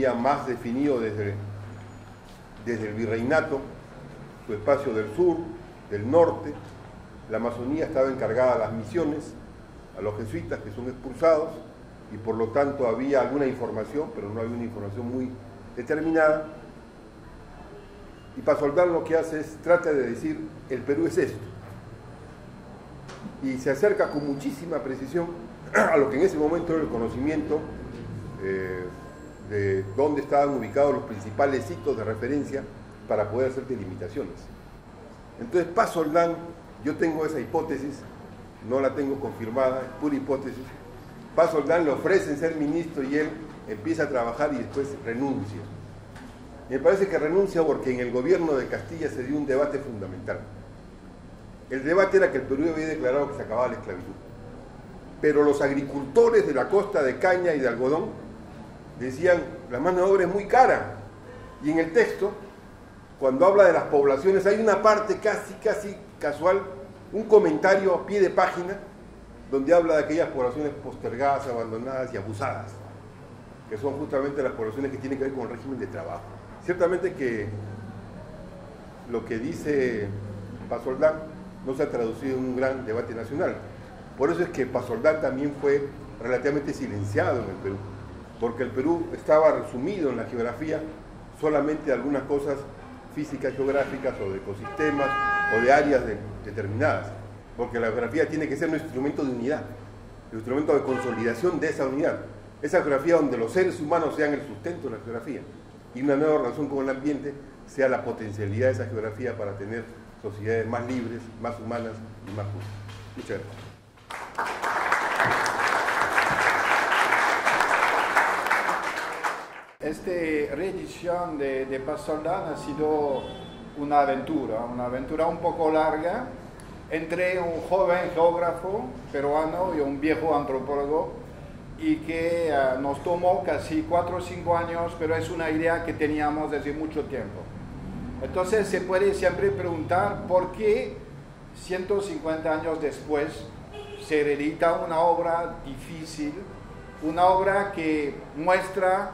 tenía más definido desde el virreinato su espacio del sur, del norte. La Amazonía estaba encargada a las misiones, a los jesuitas que son expulsados, y por lo tanto había alguna información, pero no había una información muy determinada. Y Pasoldán lo que hace es, trata de decir, el Perú es esto. Y se acerca con muchísima precisión a lo que en ese momento era el conocimiento de dónde estaban ubicados los principales sitios de referencia para poder hacer delimitaciones. Entonces, Pasoldán, yo tengo esa hipótesis, no la tengo confirmada, es pura hipótesis. Pasoldán le ofrecen ser ministro y él empieza a trabajar y después renuncia. Me parece que renuncia porque en el gobierno de Castilla se dio un debate fundamental. El debate era que el Perú había declarado que se acababa la esclavitud. Pero los agricultores de la costa de caña y de algodón decían, la mano de obra es muy cara. Y en el texto, cuando habla de las poblaciones, hay una parte casi casual, un comentario a pie de página, donde habla de aquellas poblaciones postergadas, abandonadas y abusadas, que son justamente las poblaciones que tienen que ver con el régimen de trabajo. Ciertamente que lo que dice Pasoldán no se ha traducido en un gran debate nacional. Por eso es que Pasoldán también fue relativamente silenciado en el Perú, porque el Perú estaba resumido en la geografía solamente de algunas cosas físicas, geográficas o de ecosistemas o de áreas determinadas, porque la geografía tiene que ser un instrumento de unidad, un instrumento de consolidación de esa unidad, esa geografía donde los seres humanos sean el sustento de la geografía y una nueva relación con el ambiente sea la potencialidad de esa geografía para tener sociedades más libres, más humanas y más justas. Muchas gracias. Esta reedición de Pasoldán ha sido una aventura un poco larga entre un joven geógrafo peruano y un viejo antropólogo, y que nos tomó casi 4 o 5 años, pero es una idea que teníamos desde mucho tiempo. Entonces se puede siempre preguntar por qué 150 años después se reedita una obra difícil, una obra que muestra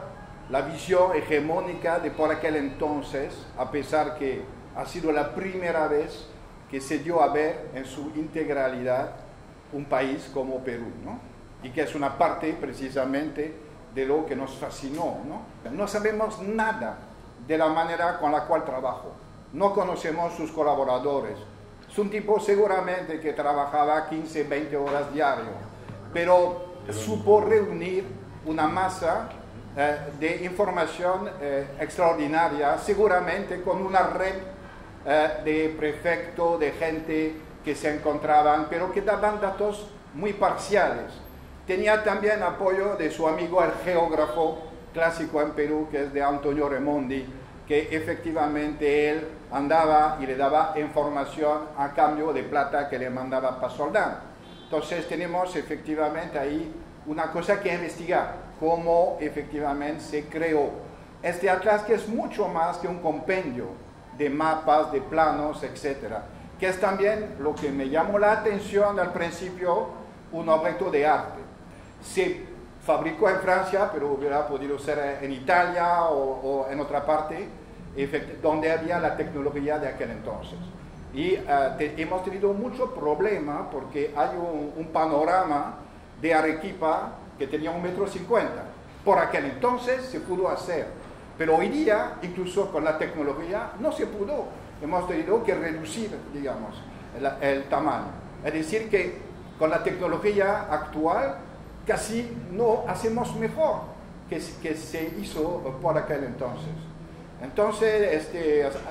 la visión hegemónica de por aquel entonces, a pesar que ha sido la primera vez que se dio a ver en su integralidad un país como Perú, ¿no? Y que es una parte precisamente de lo que nos fascinó, ¿no? No sabemos nada de la manera con la cual trabajó, no conocemos sus colaboradores. Es un tipo seguramente que trabajaba 15, 20 horas diario, pero supo reunir una masa de información extraordinaria, seguramente con una red de prefectos, de gente que se encontraban, pero que daban datos muy parciales. Tenía también apoyo de su amigo el geógrafo clásico en Perú, que es de Antonio Raimondi, que efectivamente él andaba y le daba información a cambio de plata que le mandaba Pasoldán. Entonces tenemos efectivamente ahí una cosa que investigar, cómo efectivamente se creó este atlas, que es mucho más que un compendio de mapas, de planos, etcétera, que es también lo que me llamó la atención al principio, un objeto de arte. Se fabricó en Francia, pero hubiera podido ser en Italia o en otra parte, donde había la tecnología de aquel entonces. Y hemos tenido mucho problema porque hay un panorama de Arequipa que tenía 1,50 m. Por aquel entonces se pudo hacer, pero hoy día, incluso con la tecnología, no se pudo. Hemos tenido que reducir, digamos, el tamaño. Es decir, que con la tecnología actual casi no hacemos mejor que se hizo por aquel entonces. Entonces,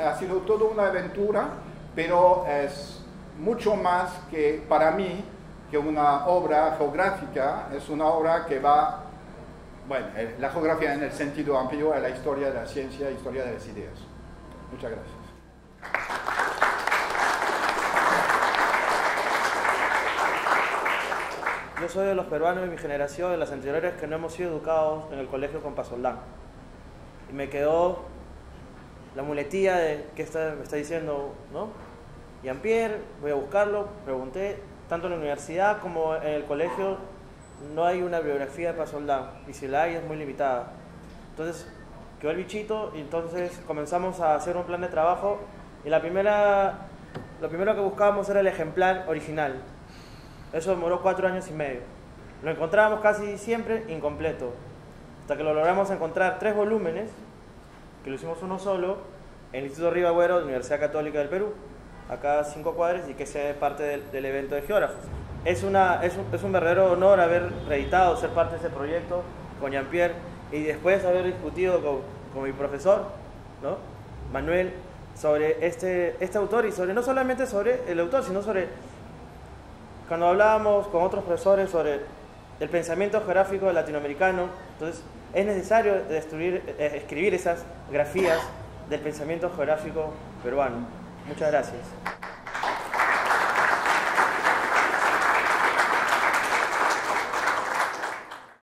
ha sido toda una aventura, pero es mucho más que, para mí, que una obra geográfica. Es una obra que va, bueno, la geografía en el sentido amplio es la historia de la ciencia, historia de las ideas. Muchas gracias. Yo soy de los peruanos de mi generación, de las anteriores, que no hemos sido educados en el colegio con Pasoldán. Y me quedó la muletilla de qué me está diciendo, ¿no? Jean-Pierre, voy a buscarlo, pregunté, tanto en la universidad como en el colegio no hay una biografía de Pasoldán, y si la hay es muy limitada. Entonces quedó el bichito y entonces comenzamos a hacer un plan de trabajo y lo primero que buscábamos era el ejemplar original. Eso demoró 4 años y medio. Lo encontrábamos casi siempre incompleto, hasta que lo logramos encontrar 3 volúmenes, que lo hicimos uno solo, en el Instituto Río Agüero de la Universidad Católica del Perú, acá a 5 cuadras, y que sea parte del evento de geógrafos. Es un verdadero honor haber reeditado, ser parte de ese proyecto con Jean-Pierre, y después haber discutido con mi profesor, ¿no?, Manuel, sobre este autor, y no solamente sobre el autor, sino sobre, cuando hablábamos con otros profesores sobre el pensamiento geográfico latinoamericano, entonces es necesario escribir esas grafías del pensamiento geográfico peruano. Muchas gracias.